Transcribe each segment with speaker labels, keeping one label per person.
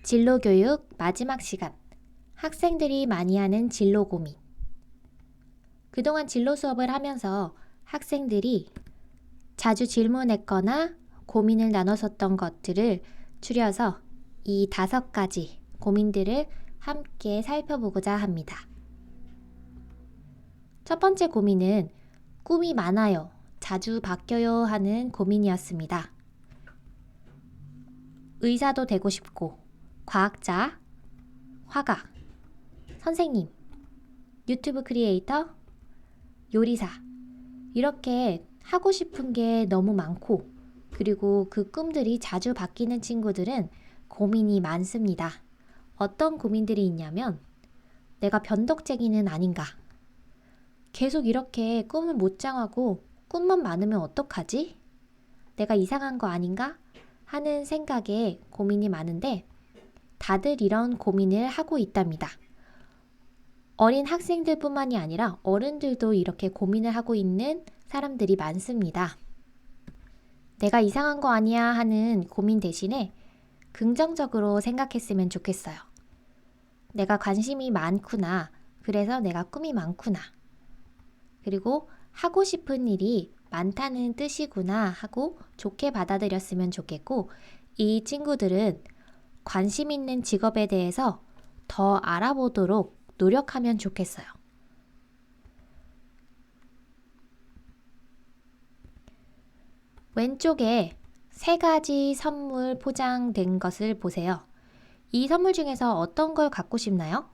Speaker 1: 진로교육 마지막 시간. 학생들이 많이 하는 진로 고민. 그동안 진로 수업을 하면서 학생들이 자주 질문했거나 고민을 나눴었던 것들을 추려서 이 5가지 고민들을 함께 살펴보고자 합니다. 첫 번째 고민은 꿈이 많아요, 자주 바뀌어요 하는 고민이었습니다. 의사도 되고 싶고, 과학자, 화가, 선생님, 유튜브 크리에이터, 요리사, 이렇게 하고 싶은 게 너무 많고, 그리고 그 꿈들이 자주 바뀌는 친구들은 고민이 많습니다. 어떤 고민들이 있냐면, 내가 변덕쟁이는 아닌가? 계속 이렇게 꿈을 못 정하고 꿈만 많으면 어떡하지? 내가 이상한 거 아닌가? 하는 생각에 고민이 많은데, 다들 이런 고민을 하고 있답니다. 어린 학생들뿐만이 아니라 어른들도 이렇게 고민을 하고 있는 사람들이 많습니다. 내가 이상한 거 아니야 하는 고민 대신에 긍정적으로 생각했으면 좋겠어요. 내가 관심이 많구나. 그래서 내가 꿈이 많구나. 그리고 하고 싶은 일이 많다는 뜻이구나 하고 좋게 받아들였으면 좋겠고, 이 친구들은 관심 있는 직업에 대해서 더 알아보도록 노력하면 좋겠어요. 왼쪽에 3가지 선물 포장된 것을 보세요. 이 선물 중에서 어떤 걸 갖고 싶나요?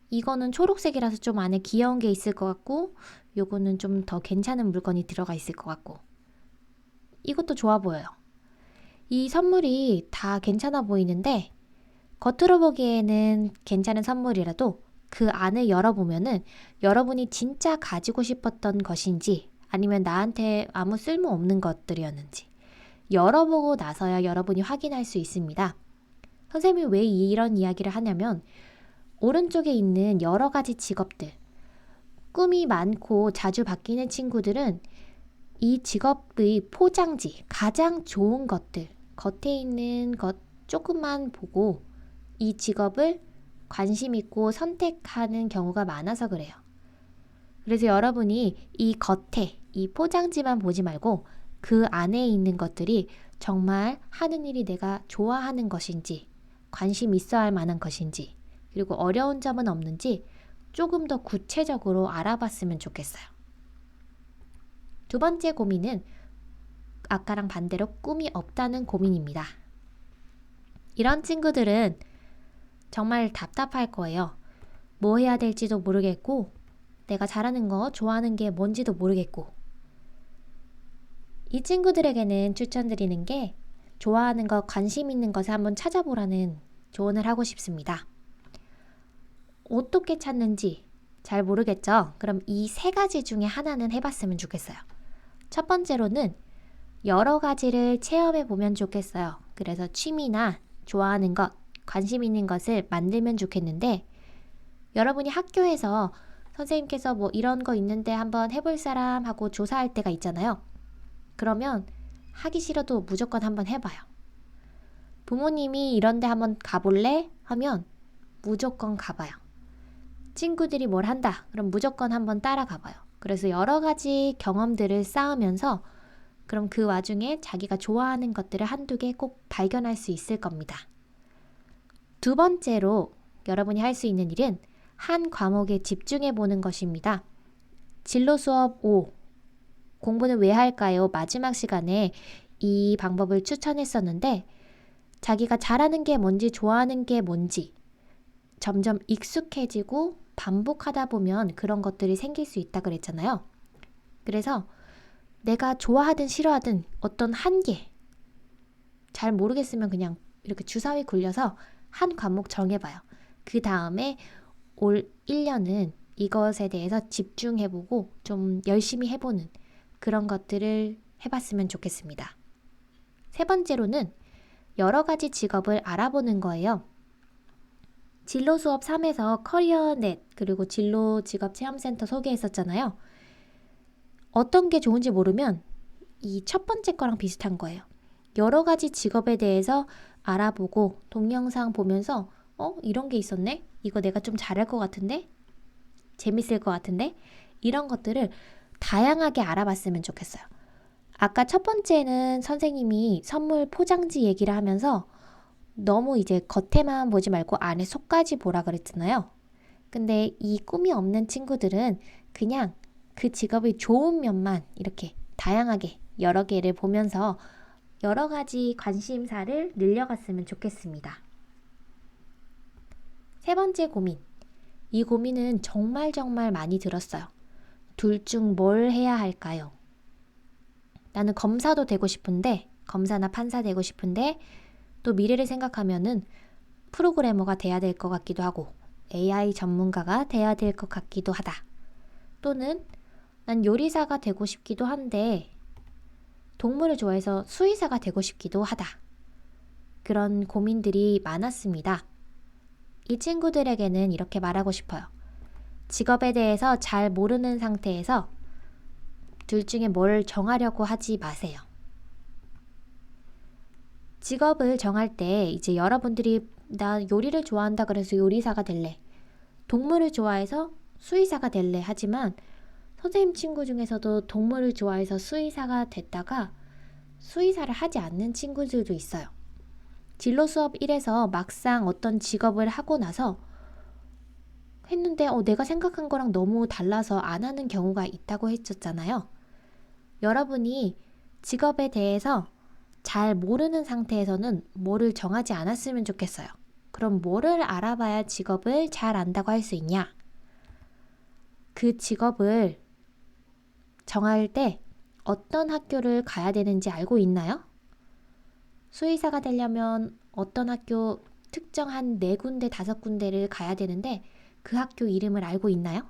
Speaker 1: 이거는 초록색이라서 좀 안에 귀여운 게 있을 것 같고, 요거는 좀 더 괜찮은 물건이 들어가 있을 것 같고, 이것도 좋아 보여요. 이 선물이 다 괜찮아 보이는데, 겉으로 보기에는 괜찮은 선물이라도 그 안을 열어보면은 여러분이 진짜 가지고 싶었던 것인지 아니면 나한테 아무 쓸모없는 것들이었는지 열어보고 나서야 여러분이 확인할 수 있습니다. 선생님이 왜 이런 이야기를 하냐면, 오른쪽에 있는 여러 가지 직업들, 꿈이 많고 자주 바뀌는 친구들은 이 직업의 포장지, 가장 좋은 것들, 겉에 있는 것 조금만 보고 이 직업을 관심 있고 선택하는 경우가 많아서 그래요. 그래서 여러분이 이 겉에, 이 포장지만 보지 말고 그 안에 있는 것들이 정말 하는 일이 내가 좋아하는 것인지, 관심 있어 할 만한 것인지, 그리고 어려운 점은 없는지 조금 더 구체적으로 알아봤으면 좋겠어요. 두 번째 고민은 아까랑 반대로 꿈이 없다는 고민입니다. 이런 친구들은 정말 답답할 거예요. 뭐 해야 될지도 모르겠고, 내가 잘하는 거, 좋아하는 게 뭔지도 모르겠고. 이 친구들에게는 추천드리는 게 좋아하는 것, 관심 있는 것을 한번 찾아보라는 조언을 하고 싶습니다. 어떻게 찾는지 잘 모르겠죠? 그럼 이 3가지 중에 하나는 해봤으면 좋겠어요. 첫 번째로는 여러 가지를 체험해 보면 좋겠어요. 그래서 취미나 좋아하는 것, 관심 있는 것을 만들면 좋겠는데, 여러분이 학교에서 선생님께서 뭐 이런 거 있는데 한번 해볼 사람 하고 조사할 때가 있잖아요. 그러면 하기 싫어도 무조건 한번 해봐요. 부모님이 이런 데 한번 가볼래? 하면 무조건 가봐요. 친구들이 뭘 한다. 그럼 무조건 한번 따라가봐요. 그래서 여러 가지 경험들을 쌓으면서 그럼 그 와중에 자기가 좋아하는 것들을 한두 개 꼭 발견할 수 있을 겁니다. 두 번째로 여러분이 할 수 있는 일은 한 과목에 집중해 보는 것입니다. 진로 수업 5, 공부는 왜 할까요? 마지막 시간에 이 방법을 추천했었는데, 자기가 잘하는 게 뭔지 좋아하는 게 뭔지 점점 익숙해지고 반복하다 보면 그런 것들이 생길 수 있다 그랬잖아요. 그래서 내가 좋아하든 싫어하든 어떤 한 개, 잘 모르겠으면 그냥 이렇게 주사위 굴려서 한 과목 정해봐요. 그 다음에 올 1년은 이것에 대해서 집중해보고 좀 열심히 해보는 그런 것들을 해봤으면 좋겠습니다. 세 번째로는 여러 가지 직업을 알아보는 거예요. 진로 수업 3에서 커리어넷 그리고 진로 직업체험센터 소개했었잖아요. 어떤 게 좋은지 모르면 이 첫 번째 거랑 비슷한 거예요. 여러 가지 직업에 대해서 알아보고 동영상 보면서 이런 게 있었네? 이거 내가 좀 잘할 것 같은데? 재밌을 것 같은데? 이런 것들을 다양하게 알아봤으면 좋겠어요. 아까 첫 번째는 선생님이 선물 포장지 얘기를 하면서 너무 이제 겉에만 보지 말고 안에 속까지 보라 그랬잖아요. 근데 이 꿈이 없는 친구들은 그냥 그 직업의 좋은 면만 이렇게 다양하게 여러 개를 보면서 여러 가지 관심사를 늘려갔으면 좋겠습니다. 세 번째 고민. 이 고민은 정말 많이 들었어요. 둘 중 뭘 해야 할까요? 나는 검사도 되고 싶은데, 검사나 판사 되고 싶은데, 또 미래를 생각하면은 프로그래머가 돼야 될 것 같기도 하고, AI 전문가가 돼야 될 것 같기도 하다. 또는 난 요리사가 되고 싶기도 한데, 동물을 좋아해서 수의사가 되고 싶기도 하다. 그런 고민들이 많았습니다. 이 친구들에게는 이렇게 말하고 싶어요. 직업에 대해서 잘 모르는 상태에서 둘 중에 뭘 정하려고 하지 마세요. 직업을 정할 때 이제 여러분들이 나 요리를 좋아한다 그래서 요리사가 될래. 동물을 좋아해서 수의사가 될래. 하지만 선생님 친구 중에서도 동물을 좋아해서 수의사가 됐다가 수의사를 하지 않는 친구들도 있어요. 진로 수업 1에서 막상 어떤 직업을 하고 나서 했는데 내가 생각한 거랑 너무 달라서 안 하는 경우가 있다고 했었잖아요. 여러분이 직업에 대해서 잘 모르는 상태에서는 뭐를 정하지 않았으면 좋겠어요. 그럼 뭐를 알아봐야 직업을 잘 안다고 할 수 있냐? 그 직업을 정할 때 어떤 학교를 가야 되는지 알고 있나요? 수의사가 되려면 어떤 학교 특정한 4군데, 5군데를 가야 되는데 그 학교 이름을 알고 있나요?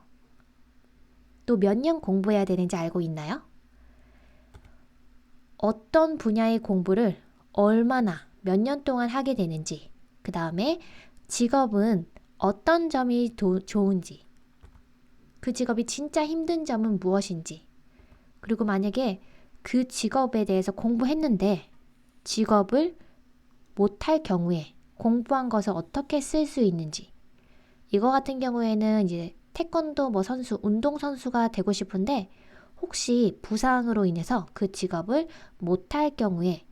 Speaker 1: 또 몇 년 공부해야 되는지 알고 있나요? 어떤 분야의 공부를 얼마나 몇 년 동안 하게 되는지, 그 다음에 직업은 어떤 점이 좋은지, 그 직업이 진짜 힘든 점은 무엇인지, 그리고 만약에 그 직업에 대해서 공부했는데 직업을 못할 경우에 공부한 것을 어떻게 쓸 수 있는지, 이거 같은 경우에는 이제 태권도 선수, 운동선수가 되고 싶은데 혹시 부상으로 인해서 그 직업을 못할 경우에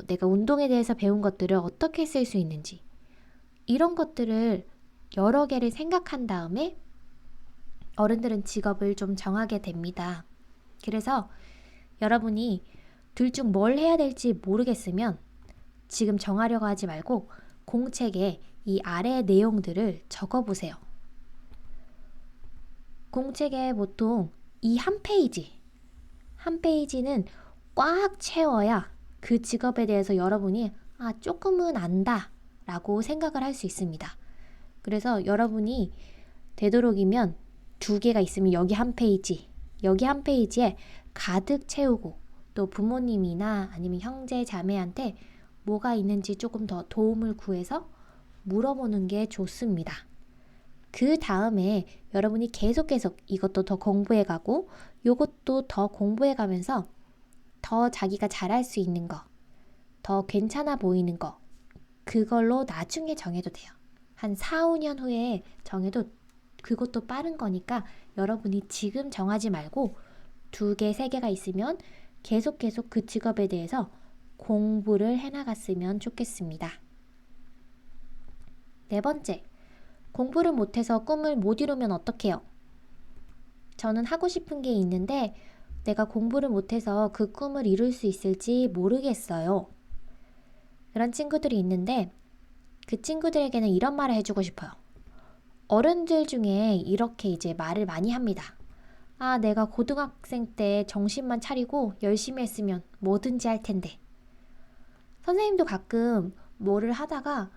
Speaker 1: 내가 운동에 대해서 배운 것들을 어떻게 쓸 수 있는지, 이런 것들을 여러 개를 생각한 다음에 어른들은 직업을 좀 정하게 됩니다. 그래서 여러분이 둘 중 뭘 해야 될지 모르겠으면 지금 정하려고 하지 말고 공책에 이 아래 내용들을 적어보세요. 공책에 보통 이 한 페이지는 꽉 채워야 그 직업에 대해서 여러분이 조금은 안다 라고 생각을 할 수 있습니다. 그래서 여러분이 되도록이면 2개가 있으면 여기 한 페이지에 가득 채우고, 또 부모님이나 아니면 형제 자매한테 뭐가 있는지 조금 더 도움을 구해서 물어보는 게 좋습니다. 그 다음에 여러분이 계속 이것도 더 공부해가고 요것도 더 공부해가면서 더 자기가 잘할 수 있는 거, 더 괜찮아 보이는 거, 그걸로 나중에 정해도 돼요. 한 4, 5년 후에 정해도 그것도 빠른 거니까 여러분이 지금 정하지 말고 2개, 3개가 있으면 계속 그 직업에 대해서 공부를 해나갔으면 좋겠습니다. 4번째, 공부를 못해서 꿈을 못 이루면 어떡해요? 저는 하고 싶은 게 있는데 내가 공부를 못해서 그 꿈을 이룰 수 있을지 모르겠어요. 그런 친구들이 있는데 그 친구들에게는 이런 말을 해주고 싶어요. 어른들 중에 이렇게 이제 말을 많이 합니다. 내가 고등학생 때 정신만 차리고 열심히 했으면 뭐든지 할 텐데. 선생님도 가끔 뭐를 하다가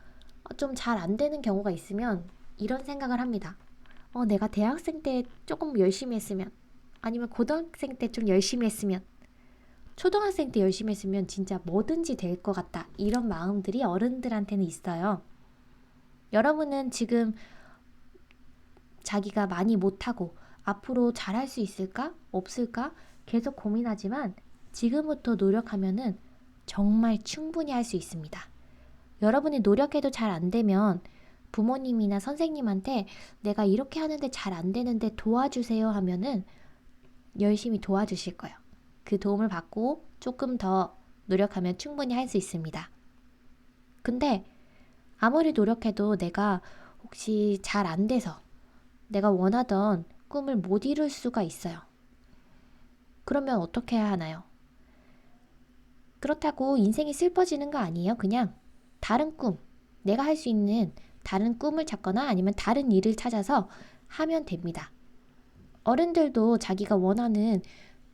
Speaker 1: 좀 잘 안 되는 경우가 있으면 이런 생각을 합니다. 내가 대학생 때 조금 열심히 했으면, 아니면 고등학생 때 좀 열심히 했으면, 초등학생 때 열심히 했으면 진짜 뭐든지 될 것 같다. 이런 마음들이 어른들한테는 있어요. 여러분은 지금 자기가 많이 못하고 앞으로 잘할 수 있을까? 없을까? 계속 고민하지만 지금부터 노력하면은 정말 충분히 할 수 있습니다. 여러분이 노력해도 잘 안 되면 부모님이나 선생님한테 내가 이렇게 하는데 잘 안 되는데 도와주세요 하면은 열심히 도와주실 거예요. 그 도움을 받고 조금 더 노력하면 충분히 할 수 있습니다. 근데 아무리 노력해도 내가 혹시 잘 안 돼서 내가 원하던 꿈을 못 이룰 수가 있어요. 그러면 어떻게 해야 하나요? 그렇다고 인생이 슬퍼지는 거 아니에요. 그냥 다른 꿈, 내가 할 수 있는 다른 꿈을 찾거나 아니면 다른 일을 찾아서 하면 됩니다. 어른들도 자기가 원하는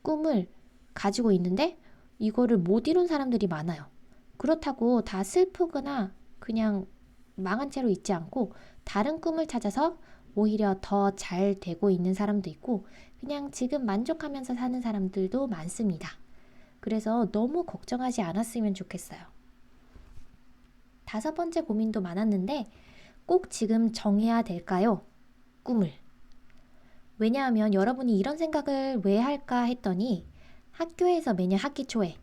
Speaker 1: 꿈을 가지고 있는데 이거를 못 이룬 사람들이 많아요. 그렇다고 다 슬프거나 그냥 망한 채로 있지 않고 다른 꿈을 찾아서 오히려 더 잘 되고 있는 사람도 있고 그냥 지금 만족하면서 사는 사람들도 많습니다. 그래서 너무 걱정하지 않았으면 좋겠어요. 5번째 고민도 많았는데 꼭 지금 정해야 될까요? 꿈을. 왜냐하면 여러분이 이런 생각을 왜 할까 했더니 학교에서 매년 학기 초에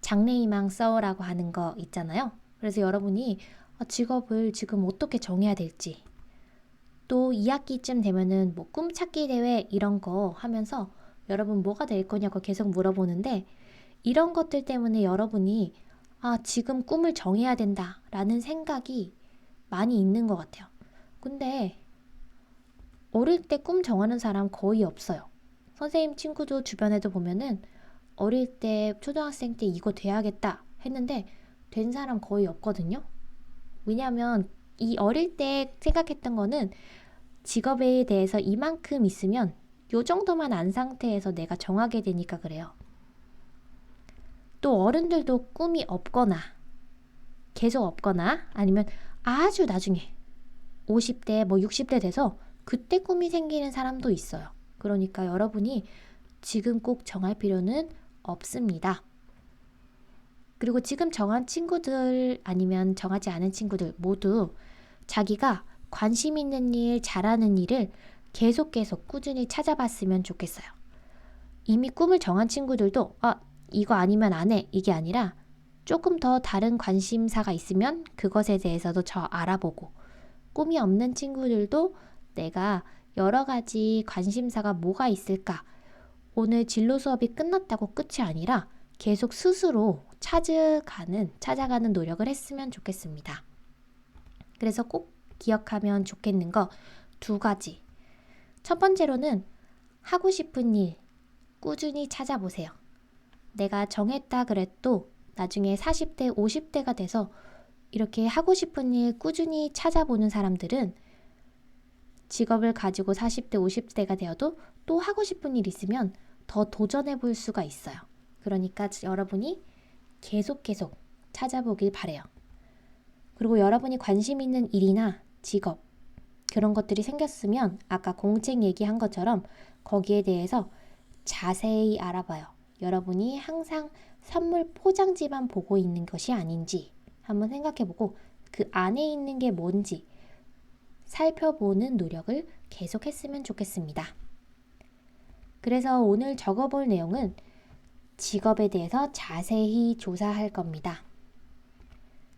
Speaker 1: 장래희망 써라고 하는 거 있잖아요. 그래서 여러분이 직업을 지금 어떻게 정해야 될지 또 2학기쯤 되면은 뭐 꿈찾기 대회 이런 거 하면서 여러분 뭐가 될 거냐고 계속 물어보는데 이런 것들 때문에 여러분이 지금 꿈을 정해야 된다 라는 생각이 많이 있는 것 같아요. 근데 어릴 때 꿈 정하는 사람 거의 없어요. 선생님 친구도 주변에도 보면은 어릴 때 초등학생 때 이거 돼야겠다 했는데 된 사람 거의 없거든요. 왜냐하면 이 어릴 때 생각했던 거는 직업에 대해서 이만큼 있으면 요 정도만 안 상태에서 내가 정하게 되니까 그래요. 또 어른들도 꿈이 없거나 계속 없거나 아니면 아주 나중에 50대 뭐 60대 돼서 그때 꿈이 생기는 사람도 있어요. 그러니까 여러분이 지금 꼭 정할 필요는 없습니다. 그리고 지금 정한 친구들 아니면 정하지 않은 친구들 모두 자기가 관심 있는 일, 잘하는 일을 계속 꾸준히 찾아봤으면 좋겠어요. 이미 꿈을 정한 친구들도 이거 아니면 안 해 이게 아니라 조금 더 다른 관심사가 있으면 그것에 대해서도 저 알아보고 꿈이 없는 친구들도 내가 여러 가지 관심사가 뭐가 있을까 오늘 진로 수업이 끝났다고 끝이 아니라 계속 스스로 찾아가는 노력을 했으면 좋겠습니다. 그래서 꼭 기억하면 좋겠는 거 2가지. 첫 번째로는 하고 싶은 일 꾸준히 찾아보세요. 내가 정했다 그래도 나중에 40대, 50대가 돼서 이렇게 하고 싶은 일 꾸준히 찾아보는 사람들은 직업을 가지고 40대, 50대가 되어도 또 하고 싶은 일 있으면 더 도전해 볼 수가 있어요. 그러니까 여러분이 계속 찾아보길 바래요. 그리고 여러분이 관심 있는 일이나 직업 그런 것들이 생겼으면 아까 공책 얘기한 것처럼 거기에 대해서 자세히 알아봐요. 여러분이 항상 선물 포장지만 보고 있는 것이 아닌지 한번 생각해보고 그 안에 있는 게 뭔지 살펴보는 노력을 계속했으면 좋겠습니다. 그래서 오늘 적어볼 내용은 직업에 대해서 자세히 조사할 겁니다.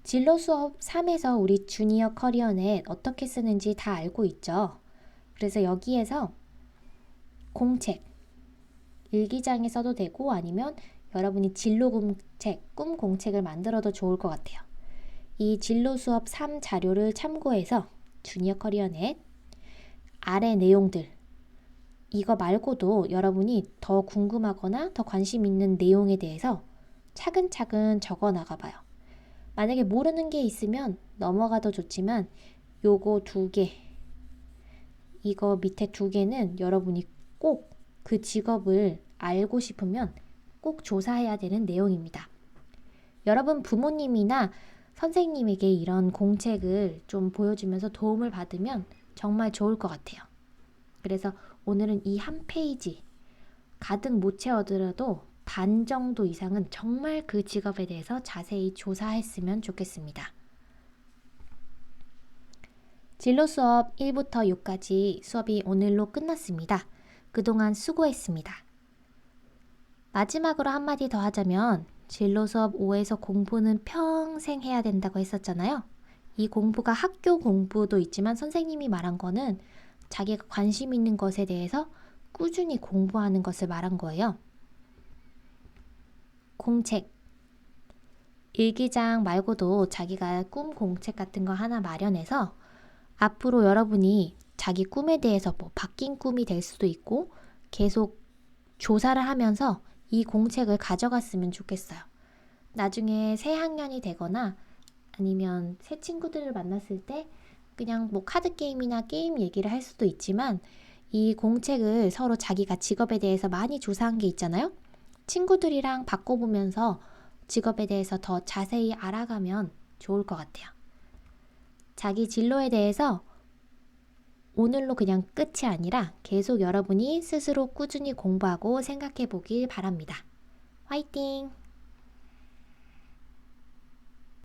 Speaker 1: 진로 수업 3에서 우리 주니어 커리어넷 어떻게 쓰는지 다 알고 있죠? 그래서 여기에서 공책, 일기장에 써도 되고 아니면 여러분이 진로 공책, 꿈 공책을 만들어도 좋을 것 같아요. 이 진로 수업 3 자료를 참고해서 주니어 커리어넷 아래 내용들 이거 말고도 여러분이 더 궁금하거나 더 관심 있는 내용에 대해서 차근차근 적어 나가봐요. 만약에 모르는 게 있으면 넘어가도 좋지만 요거 2개 이거 밑에 2개는 여러분이 꼭 그 직업을 알고 싶으면 꼭 조사해야 되는 내용입니다. 여러분 부모님이나 선생님에게 이런 공책을 좀 보여주면서 도움을 받으면 정말 좋을 것 같아요. 그래서 오늘은 이 한 페이지 가득 못 채워더라도 반 정도 이상은 정말 그 직업에 대해서 자세히 조사했으면 좋겠습니다. 진로 수업 1부터 6까지 수업이 오늘로 끝났습니다. 그동안 수고했습니다. 마지막으로 한마디 더 하자면 진로 수업 5에서 공부는 평생 해야 된다고 했었잖아요. 이 공부가 학교 공부도 있지만 선생님이 말한 거는 자기가 관심 있는 것에 대해서 꾸준히 공부하는 것을 말한 거예요. 공책. 일기장 말고도 자기가 꿈 공책 같은 거 하나 마련해서 앞으로 여러분이 자기 꿈에 대해서 뭐 바뀐 꿈이 될 수도 있고 계속 조사를 하면서 이 공책을 가져갔으면 좋겠어요. 나중에 새 학년이 되거나 아니면 새 친구들을 만났을 때 그냥 뭐 카드 게임이나 게임 얘기를 할 수도 있지만 이 공책을 서로 자기가 직업에 대해서 많이 조사한 게 있잖아요. 친구들이랑 바꿔보면서 직업에 대해서 더 자세히 알아가면 좋을 것 같아요. 자기 진로에 대해서 오늘로 그냥 끝이 아니라 계속 여러분이 스스로 꾸준히 공부하고 생각해 보길 바랍니다. 화이팅!